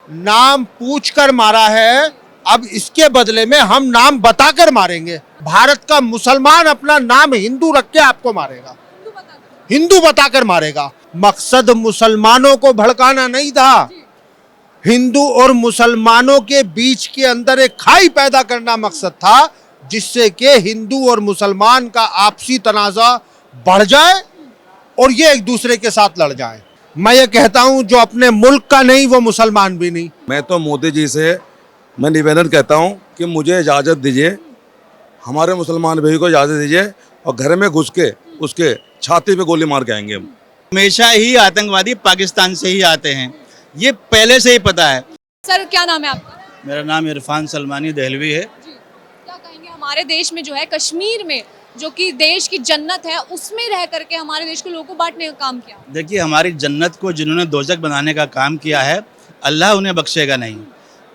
नाम पूछकर मारा है, अब इसके बदले में हम नाम बताकर मारेंगे। भारत का मुसलमान अपना नाम हिंदू रख के आपको मारेगा, हिंदू बताकर मारेगा। मकसद मुसलमानों को भड़काना नहीं था, हिंदू और मुसलमानों के बीच के अंदर एक खाई पैदा करना मकसद था, जिससे कि हिंदू और मुसलमान का आपसी तनाज़ा बढ़ जाए और ये एक दूसरे के साथ लड़ जाए। मैं ये कहता हूं, जो अपने मुल्क का नहीं वो मुसलमान भी नहीं। मैं तो मोदी जी से मैं निवेदन कहता हूं कि मुझे इजाज़त दीजिए, हमारे मुसलमान भाई को इजाज़त दीजिए और घर में घुस के उसके छाती पे गोली मार के आएंगे हम। हमेशा ही आतंकवादी पाकिस्तान से ही आते हैं, ये पहले से ही पता है। सर क्या नाम है आपका? मेरा नाम इरफान सलमानी दहलवी है। जी, क्या कहेंगे हमारे देश में जो है कश्मीर में, जो कि देश की जन्नत है, उसमें रह करके हमारे देश के लोगों को बांटने का काम किया? देखिए, हमारी जन्नत को जिन्होंने दोजख बनाने का काम किया है, अल्लाह उन्हें बख्शेगा नहीं।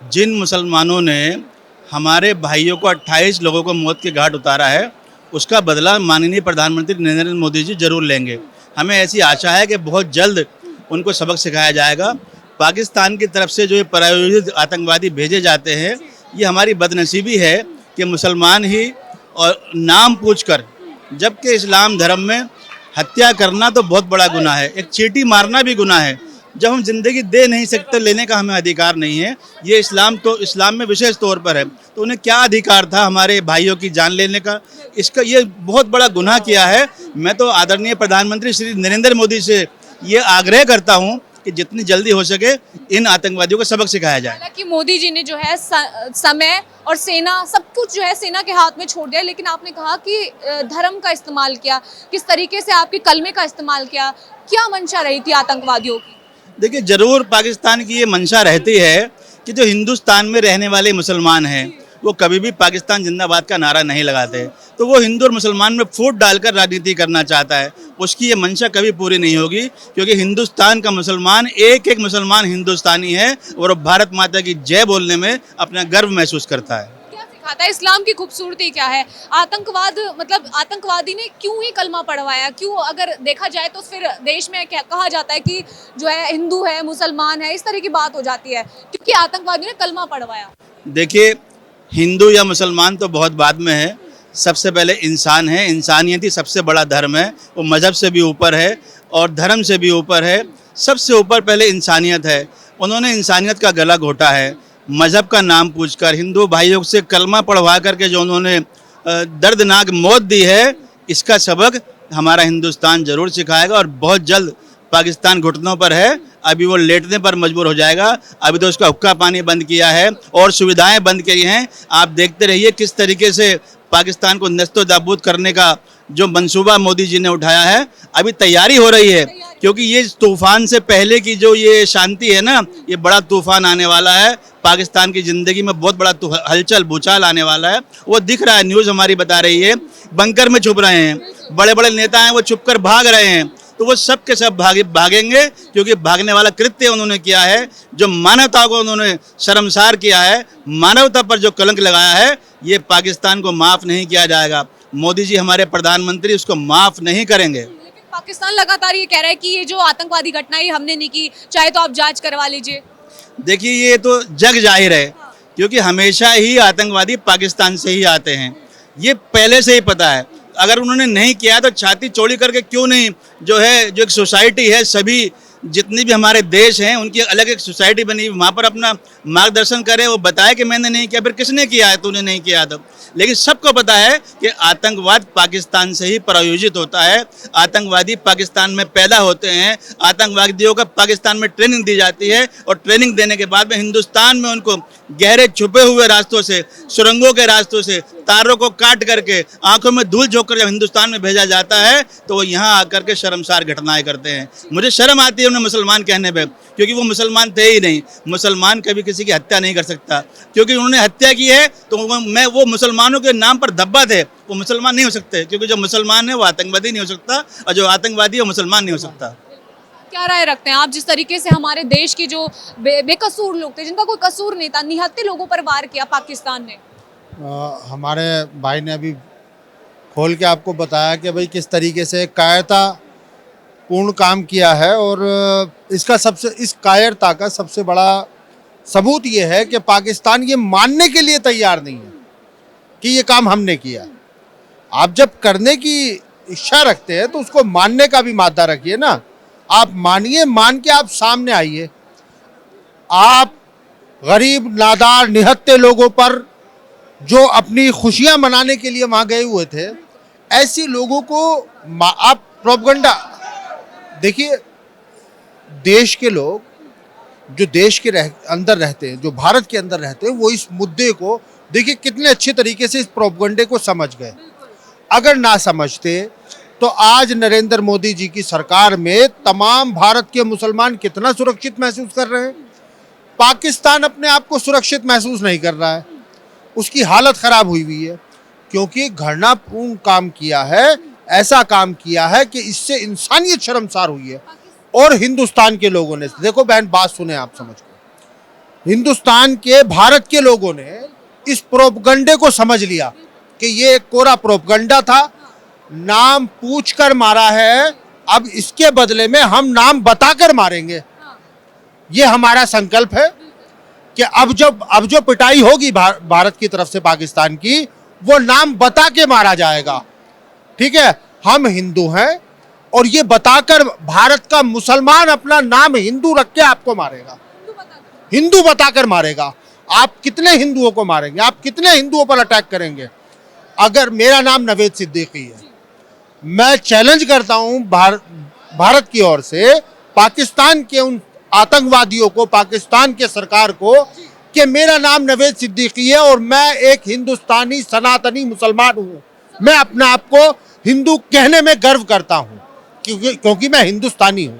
जिन मुसलमानों ने हमारे भाइयों को 28 लोगों को मौत के घाट उतारा है, उसका बदला माननीय प्रधानमंत्री नरेंद्र मोदी जी जरूर लेंगे। हमें ऐसी आशा है कि बहुत जल्द उनको सबक सिखाया जाएगा। पाकिस्तान की तरफ से जो ये प्रायोजित आतंकवादी भेजे जाते हैं, ये हमारी बदनसीबी है कि मुसलमान ही और नाम पूछकर, जबकि इस्लाम धर्म में हत्या करना तो बहुत बड़ा गुनाह है, एक चींटी मारना भी गुनाह है। जब हम जिंदगी दे नहीं सकते, लेने का हमें अधिकार नहीं है, ये इस्लाम में विशेष तौर पर है, तो उन्हें क्या अधिकार था हमारे भाइयों की जान लेने का? इसका ये बहुत बड़ा गुनाह किया है। मैं तो आदरणीय प्रधानमंत्री श्री नरेंद्र मोदी से ये आग्रह करता हूँ कि जितनी जल्दी हो सके इन आतंकवादियों को सबक सिखाया जाए। हालांकि मोदी जी ने जो है समय और सेना सब कुछ जो है सेना के हाथ में छोड़ दिया, लेकिन आपने कहा कि धर्म का इस्तेमाल किया, किस तरीके से आपके कलमे का इस्तेमाल किया, क्या मंशा रही थी आतंकवादियों की? देखिए, जरूर पाकिस्तान की ये मंशा रहती है कि जो हिंदुस्तान में रहने वाले मुसलमान हैं वो कभी भी पाकिस्तान जिंदाबाद का नारा नहीं लगाते, तो वो हिंदू और मुसलमान में फूट डालकर राजनीति करना चाहता है। उसकी ये मंशा कभी पूरी नहीं होगी, क्योंकि हिंदुस्तान का मुसलमान, एक एक मुसलमान हिंदुस्तानी है और भारत माता की जय बोलने में अपना गर्व महसूस करता है। क्या सिखाता है? इस्लाम की खूबसूरती क्या है? आतंकवाद मतलब आतंकवादी ने क्यों ही कलमा पढ़वाया? क्यों, अगर देखा जाए तो फिर देश में कहा जाता है कि जो है हिंदू है, मुसलमान है, इस तरह की बात हो जाती है, क्योंकि आतंकवादी ने कलमा पढ़वाया। देखिए, हिंदू या मुसलमान तो बहुत बाद में है, सबसे पहले इंसान है। इंसानियत ही सबसे बड़ा धर्म है, वो मज़हब से भी ऊपर है और धर्म से भी ऊपर है। सबसे ऊपर पहले इंसानियत है। उन्होंने इंसानियत का गला घोटा है, मज़हब का नाम पूछकर, हिंदू भाइयों से कलमा पढ़वा करके जो उन्होंने दर्दनाक मौत दी है, इसका सबक हमारा हिंदुस्तान जरूर सिखाएगा और बहुत जल्द पाकिस्तान घुटनों पर है, अभी वो लेटने पर मजबूर हो जाएगा। अभी तो उसका हुक्का पानी बंद किया है और सुविधाएं बंद की हैं। आप देखते रहिए किस तरीके से पाकिस्तान को नस्तो नाबूद करने का जो मंसूबा मोदी जी ने उठाया है, अभी तैयारी हो रही है, क्योंकि ये तूफान से पहले की जो ये शांति है ना, ये बड़ा तूफान आने वाला है। पाकिस्तान की ज़िंदगी में बहुत बड़ा हलचल भूचाल आने वाला है, वो दिख रहा है, न्यूज़ हमारी बता रही है। बंकर में छुप रहे हैं, बड़े बड़े नेता हैं, वो छुपकर भाग रहे हैं, तो वो सब के सब भागेंगे, क्योंकि भागने वाला कृत्य उन्होंने किया है, जो मानवता को उन्होंने शर्मसार किया है, मानवता पर जो कलंक लगाया है, ये पाकिस्तान को माफ़ नहीं किया जाएगा। मोदी जी हमारे प्रधानमंत्री उसको माफ़ नहीं करेंगे। लेकिन पाकिस्तान लगातार ये कह रहा है कि ये जो आतंकवादी घटना है हमने नहीं की, चाहे तो आप जांच करवा लीजिए। देखिए, ये तो जग जाहिर है, क्योंकि हमेशा ही आतंकवादी पाकिस्तान से ही आते हैं, ये पहले से ही पता है। अगर उन्होंने नहीं किया तो छाती चौड़ी करके क्यों नहीं, जो एक सोसाइटी है, सभी जितनी भी हमारे देश हैं उनकी अलग एक सोसाइटी बनी, वहाँ पर अपना मार्गदर्शन करें, वो बताए कि मैंने नहीं किया, फिर किसने किया है, तूने नहीं किया तो। लेकिन सबको पता है कि आतंकवाद पाकिस्तान से ही प्रायोजित होता है, आतंकवादी पाकिस्तान में पैदा होते हैं, आतंकवादियों का पाकिस्तान में ट्रेनिंग दी जाती है और ट्रेनिंग देने के बाद में हिंदुस्तान में उनको गहरे छुपे हुए रास्तों से, सुरंगों के रास्तों से, तारों को काट करके, आंखों में धूल झोंक कर जब हिंदुस्तान में भेजा जाता है, तो वो यहाँ आकर के शर्मसार घटनाएं करते हैं। मुझे शर्म आती है उन्हें मुसलमान कहने पे, क्योंकि वो मुसलमान थे ही नहीं। मुसलमान कभी किसी की हत्या नहीं कर सकता, क्योंकि उन्होंने हत्या की है तो वो मुसलमानों के नाम पर धब्बा थे, वो मुसलमान नहीं हो सकते, क्योंकि जो मुसलमान है वो आतंकवादी नहीं हो सकता और जो आतंकवादी है वो मुसलमान नहीं हो सकता। क्या राय रखते हैं आप, जिस तरीके से हमारे देश के जो बेकसूर लोग थे, जिनका कोई कसूर नहीं था, निहत्थे लोगों पर वार किया पाकिस्तान ने? हमारे भाई ने अभी खोल के आपको बताया कि भाई किस तरीके से कायरता पूर्ण काम किया है, और इस कायरता का सबसे बड़ा सबूत ये है कि पाकिस्तान ये मानने के लिए तैयार नहीं है कि ये काम हमने किया। आप जब करने की इच्छा रखते हैं तो उसको मानने का भी मादा रखिए ना। आप मानिए, मान के आप सामने आइए। आप गरीब, नादार, निहत्ते लोगों पर जो अपनी खुशियां मनाने के लिए वहां गए हुए थे, ऐसे लोगों को आप प्रोपगंडा देखिए। देश के लोग जो देश के अंदर रहते हैं, जो भारत के अंदर रहते हैं, वो इस मुद्दे को देखिए कितने अच्छे तरीके से इस प्रोपगंडे को समझ गए। अगर ना समझते तो आज नरेंद्र मोदी जी की सरकार में तमाम भारत के मुसलमान कितना सुरक्षित महसूस कर रहे हैं। पाकिस्तान अपने आप को सुरक्षित महसूस नहीं कर रहा है, उसकी हालत खराब हुई है, क्योंकि घृणापूर्ण काम किया है, ऐसा काम किया है कि इससे इंसानियत शर्मसार हुई है। और हिंदुस्तान के लोगों ने, देखो बहन बात सुने आप समझ को, हिंदुस्तान के, भारत के लोगों ने इस प्रोपगंडे को समझ लिया कि ये एक कोरा प्रोपगंडा था, नाम पूछकर मारा है, अब इसके बदले में हम नाम बताकर मारेंगे। ये हमारा संकल्प है कि अब जो पिटाई होगी भारत की तरफ से पाकिस्तान की, वो नाम बता के मारा जाएगा। ठीक है, हम हिंदू हैं और ये बताकर भारत का मुसलमान अपना नाम हिंदू रख के आपको मारेगा, हिंदू बताकर मारेगा। आप कितने हिंदुओं को मारेंगे? आप कितने हिंदुओं पर अटैक करेंगे? अगर मेरा नाम नवेद सिद्दीकी है, मैं चैलेंज करता हूं भारत की ओर से पाकिस्तान के उन आतंकवादियों को, पाकिस्तान के सरकार को, कि मेरा नाम नवेद सिद्दीकी है और मैं एक हिंदुस्तानी सनातनी मुसलमान हूं। मैं अपने आप को हिंदू कहने में गर्व करता हूं क्योंकि मैं हिंदुस्तानी हूं।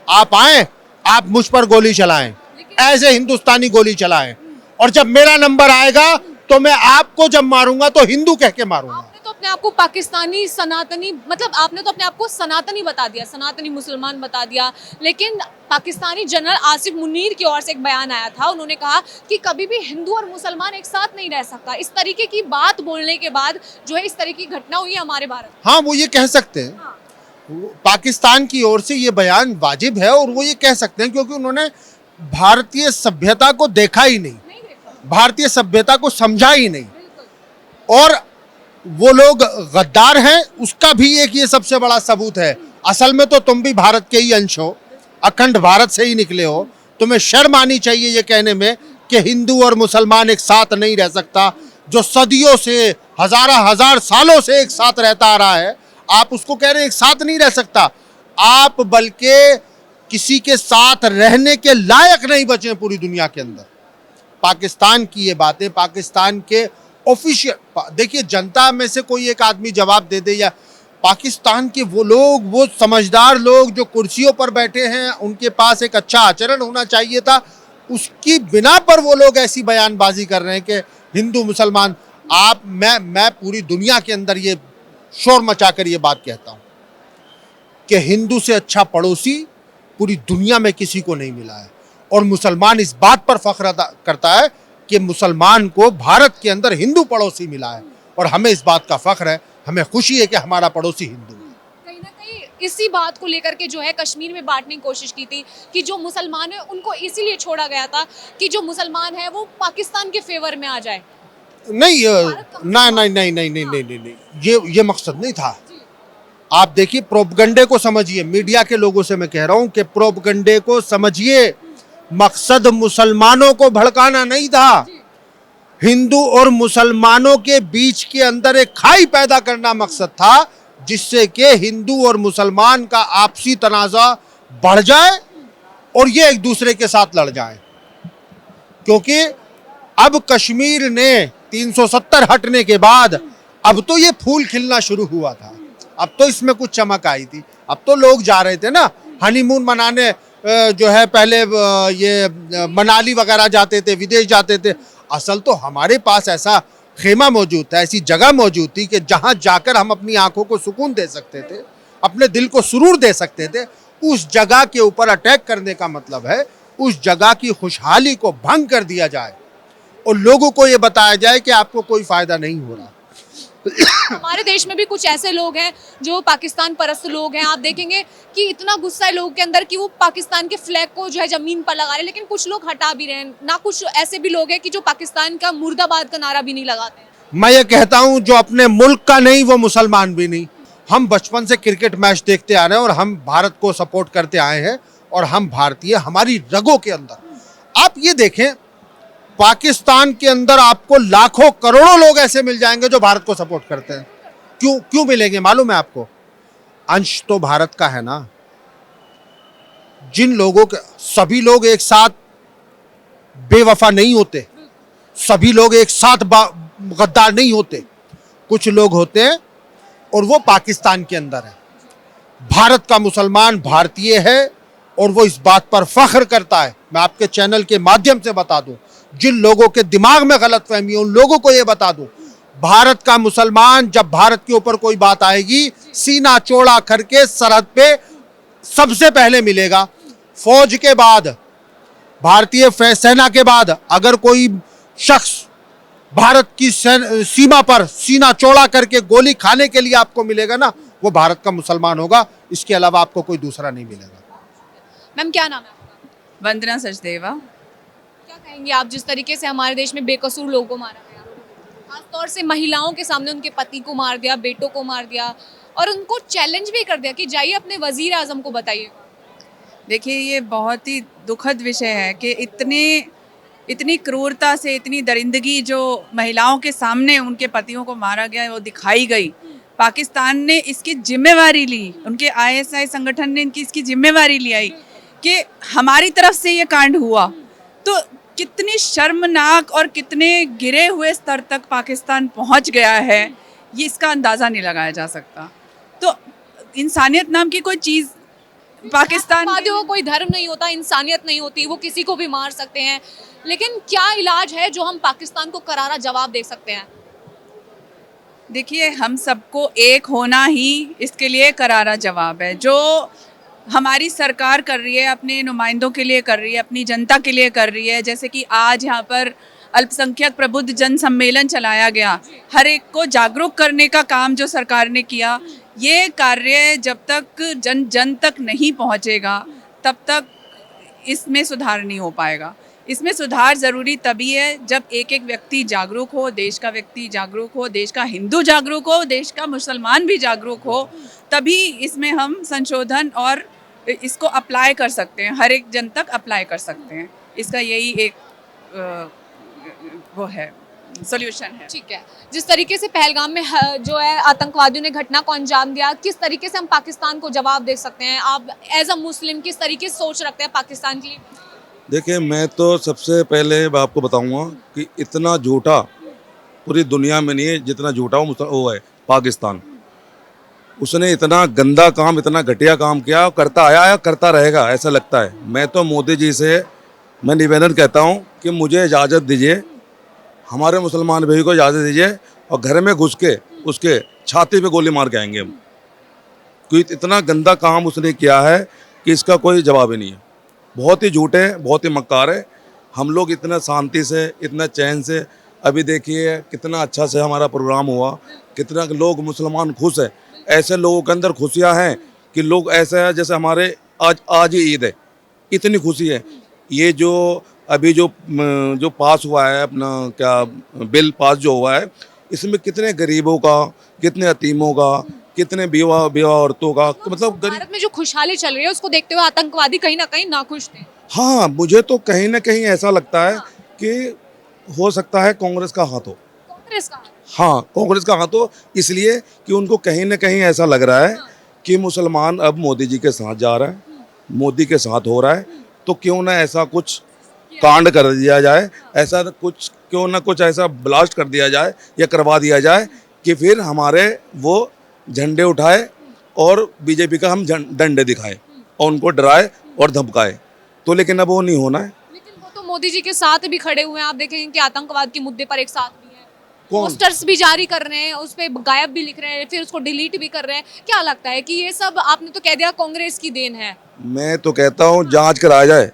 आप आए, आप मुझ पर गोली चलाएं, ऐसे हिंदुस्तानी गोली चलाएं, और जब मेरा नंबर आएगा तो मैं आपको जब मारूंगा तो हिंदू कह के मारूंगा। आपने तो अपने आप को पाकिस्तानी सनातनी, मतलब आपने तो अपने आप को सनातनी बता दिया, सनातनी मुसलमान बता दिया, लेकिन पाकिस्तानी जनरल आसिफ मुनीर की ओर से एक बयान आया था। उन्होंने कहा कि कभी भी हिंदू और मुसलमान एक साथ नहीं रह सकता। इस तरीके की बात बोलने के बाद जो है इस तरह की घटना हुई है हमारे भारत। हाँ, वो ये कह सकते हैं। हाँ। पाकिस्तान की ओर से ये बयान वाजिब है और वो ये कह सकते हैं क्योंकि उन्होंने भारतीय सभ्यता को देखा ही नहीं, भारतीय सभ्यता को समझा ही नहीं, और वो लोग गद्दार हैं, उसका भी एक ये सबसे बड़ा सबूत है। असल में तो तुम भी भारत के ही अंश हो, अखंड भारत से ही निकले हो। तुम्हें शर्म आनी चाहिए ये कहने में कि हिंदू और मुसलमान एक साथ नहीं रह सकता। जो सदियों से, हजार सालों से एक साथ रहता आ रहा है, आप उसको कह रहे हैं एक साथ नहीं रह सकता। आप बल्कि किसी के साथ रहने के लायक नहीं बचे पूरी दुनिया के अंदर। पाकिस्तान की ये बातें, पाकिस्तान के ऑफिशियल, देखिए जनता में से कोई एक आदमी जवाब दे दे, या पाकिस्तान के वो लोग, वो समझदार लोग जो कुर्सियों पर बैठे हैं, उनके पास एक अच्छा आचरण होना चाहिए था, उसकी बिना पर वो लोग ऐसी बयानबाजी कर रहे हैं कि हिंदू मुसलमान। आप, मैं पूरी दुनिया के अंदर ये शोर मचाकर ये बात कहता हूं कि हिंदू से अच्छा पड़ोसी पूरी दुनिया में किसी को नहीं मिला है, और मुसलमान इस बात पर फख्र करता है कि मुसलमान को भारत के अंदर हिंदू पड़ोसी मिला है, और हमें इस बात का फख्र है, हमें खुशी है कि हमारा पड़ोसी हिंदू है। कहीं ना कहीं इसी बात को लेकर के जो है कश्मीर में बांटने की कोशिश की थी कि जो मुसलमान है उनको इसीलिए छोड़ा गया था कि जो मुसलमान है वो पाकिस्तान के फेवर में आ जाए। नहीं, ये मकसद नहीं था। आप देखिए, प्रोपगंडे को समझिए, मीडिया के लोगों से मैं कह रहा हूं कि प्रोपगंडे को समझिए। मकसद मुसलमानों को भड़काना नहीं था, हिंदू और मुसलमानों के बीच के अंदर एक खाई पैदा करना मकसद था, जिससे कि हिंदू और मुसलमान का आपसी तनाज़ा बढ़ जाए और ये एक दूसरे के साथ लड़ जाए। क्योंकि अब कश्मीर ने 370 हटने के बाद अब तो ये फूल खिलना शुरू हुआ था, अब तो इसमें कुछ चमक आई थी। अब तो लोग जा रहे थे ना हनीमून मनाने, जो है पहले ये मनाली वगैरह जाते थे, विदेश जाते थे। असल तो हमारे पास ऐसा खेमा मौजूद था, ऐसी जगह मौजूद थी कि जहां जाकर हम अपनी आंखों को सुकून दे सकते थे, अपने दिल को सुरूर दे सकते थे। उस जगह के ऊपर अटैक करने का मतलब है उस जगह की खुशहाली को भंग कर दिया जाए और लोगों को ये बताया जाए कि आपको कोई फायदा नहीं हो रहा। हमारे देश में भी कुछ ऐसे लोग हैं जो पाकिस्तान परस्त लोग हैं। आप देखेंगे कि इतना गुस्सा है लोगों के अंदर कि वो पाकिस्तान के फ्लैग को जो है जमीन पर लगा रहे हैं, लेकिन कुछ लोग हटा भी रहे हैं ना। कुछ ऐसे भी लोग हैं कि जो पाकिस्तान का मुर्दाबाद का नारा भी नहीं लगाते हैं। मैं ये कहता हूं जो अपने मुल्क का नहीं वो मुसलमान भी नहीं। हम बचपन से क्रिकेट मैच देखते आ रहे हैं और हम भारत को सपोर्ट करते आए हैं और हम भारतीय, हमारी रगों के अंदर। आप ये देखें, पाकिस्तान के अंदर आपको लाखों करोड़ों लोग ऐसे मिल जाएंगे जो भारत को सपोर्ट करते हैं। क्यों मिलेंगे मालूम है आपको? अंश तो भारत का है ना। जिन लोगों के, सभी लोग एक साथ बेवफा नहीं होते, सभी लोग एक साथ गद्दार नहीं होते। कुछ लोग होते हैं और वो पाकिस्तान के अंदर है। भारत का मुसलमान भारतीय है और वो इस बात पर फख्र करता है। मैं आपके चैनल के माध्यम से बता दूं, जिन लोगों के दिमाग में गलतफहमी है उन लोगों को ये बता दूं, भारत का मुसलमान जब भारत के ऊपर कोई बात आएगी, सीना चौड़ा करके सरहद पे सबसे पहले मिलेगा। फौज के बाद, भारतीय सेना के बाद अगर कोई शख्स भारत की सीमा पर सीना चौड़ा करके गोली खाने के लिए आपको मिलेगा ना, वो भारत का मुसलमान होगा। इसके अलावा आपको कोई दूसरा नहीं मिलेगा। मैम क्या नाम है आपका? वंदना सचदेवा। क्या कहेंगे आप, जिस तरीके से हमारे देश में बेकसूर लोगों को मारा गया, खासतौर से महिलाओं के सामने उनके पति को मार दिया, बेटों को मार दिया और उनको चैलेंज भी कर दिया कि जाइए अपने वजीर आजम को बताइए। देखिए, ये बहुत ही दुखद विषय है कि इतनी क्रूरता से, इतनी दरिंदगी जो महिलाओं के सामने उनके पतियों को मारा गया वो दिखाई गई। पाकिस्तान ने इसकी जिम्मेवारी ली, उनके ISI संगठन ने इसकी जिम्मेवारी ली कि हमारी तरफ से ये कांड हुआ। तो कितनी शर्मनाक और कितने गिरे हुए स्तर तक पाकिस्तान पहुंच गया है, ये इसका अंदाज़ा नहीं लगाया जा सकता। तो इंसानियत नाम की कोई चीज़ पाकिस्तान को कोई धर्म नहीं होता, इंसानियत नहीं होती, वो किसी को भी मार सकते हैं। लेकिन क्या इलाज है जो हम पाकिस्तान को करारा जवाब दे सकते हैं? देखिए, हम सबको एक होना ही इसके लिए करारा जवाब है। जो हमारी सरकार कर रही है, अपने नुमाइंदों के लिए कर रही है, अपनी जनता के लिए कर रही है। जैसे कि आज यहाँ पर अल्पसंख्यक प्रबुद्ध जन सम्मेलन चलाया गया, हर एक को जागरूक करने का काम जो सरकार ने किया, ये कार्य जब तक जन जन तक नहीं पहुँचेगा तब तक इसमें सुधार नहीं हो पाएगा। इसमें सुधार ज़रूरी तभी है जब एक एक व्यक्ति जागरूक हो, देश का व्यक्ति जागरूक हो, देश का हिंदू जागरूक हो, देश का मुसलमान भी जागरूक हो, तभी इसमें हम संशोधन और इसको अप्लाई कर सकते हैं, हर एक जन तक अप्लाई कर सकते हैं। इसका यही एक वो है, सॉल्यूशन है। ठीक है, जिस तरीके से पहलगाम में जो है आतंकवादियों ने घटना को अंजाम दिया, किस तरीके से हम पाकिस्तान को जवाब दे सकते हैं? आप एज अ मुस्लिम किस तरीके से सोच रखते हैं पाकिस्तान के लिए? देखिए, मैं तो सबसे पहले आपको बताऊंगा कि इतना झूठा पूरी दुनिया में नहीं है जितना झूठा वो है पाकिस्तान। उसने इतना गंदा काम, इतना घटिया काम किया, करता आया, करता रहेगा, ऐसा लगता है। मैं तो मोदी जी से मैं निवेदन कहता हूं कि मुझे इजाज़त दीजिए, हमारे मुसलमान भाई को इजाज़त दीजिए और घर में घुस के उसके छाती पे गोली मार के आएंगे हम। क्योंकि इतना गंदा काम उसने किया है कि इसका कोई जवाब ही नहीं है। बहुत ही झूठे, बहुत ही मक्कार है। हम लोग इतना शांति से, इतना चैन से, अभी देखिए कितना अच्छा से हमारा प्रोग्राम हुआ, कितना लोग मुसलमान खुश है। ऐसे लोगों के अंदर खुशियाँ हैं कि लोग ऐसे हैं जैसे हमारे आज ही ईद है, इतनी खुशी है। ये जो अभी जो पास हुआ है अपना क्या बिल पास जो हुआ है, इसमें कितने गरीबों का, कितने यतीमों का, कितने बेवा औरतों का, मतलब भारत में जो खुशहाली चल रही है उसको देखते हुए आतंकवादी कहीं ना कहीं नाखुश थे। हाँ, मुझे तो कहीं ना कहीं ऐसा लगता है कि हो सकता है कांग्रेस का हाथ हो। कांग्रेस का? हाँ, कांग्रेस का हाथ हो, इसलिए कि उनको कहीं ना कहीं ऐसा लग रहा है कि मुसलमान अब मोदी जी के साथ जा रहा है, मोदी के साथ हो रहा है, तो क्यों ना ऐसा कुछ कांड कर दिया जाए, ऐसा कुछ क्यों ना कुछ ऐसा ब्लास्ट कर दिया जाए या करवा दिया जाए कि फिर हमारे वो झंडे उठाए और बीजेपी का हम डंडे दिखाए और उनको डराए और धमकाए। तो लेकिन अब वो नहीं होना है। लेकिन वो तो मोदी जी के साथ भी खड़े हुए हैं। आप देखेंगे कि आतंकवाद के मुद्दे पर एक साथ भी है, कौन? पोस्टर्स भी जारी कर रहे हैं, उस पर गायब भी लिख रहे हैं, फिर उसको डिलीट भी कर रहे हैं। क्या लगता है कि ये सब, आपने तो कह दिया कांग्रेस की देन है? मैं तो कहता हूँ जांच कराया जाए।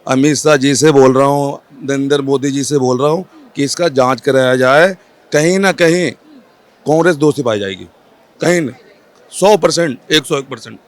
अमित शाह जी से बोल रहा हूँ, नरेंद्र मोदी जी से बोल रहा हूँ कि इसका जांच कराया जाए। कहीं ना कहीं कांग्रेस दोषी पाई जाएगी, कहीं नहीं। 100%, 101%।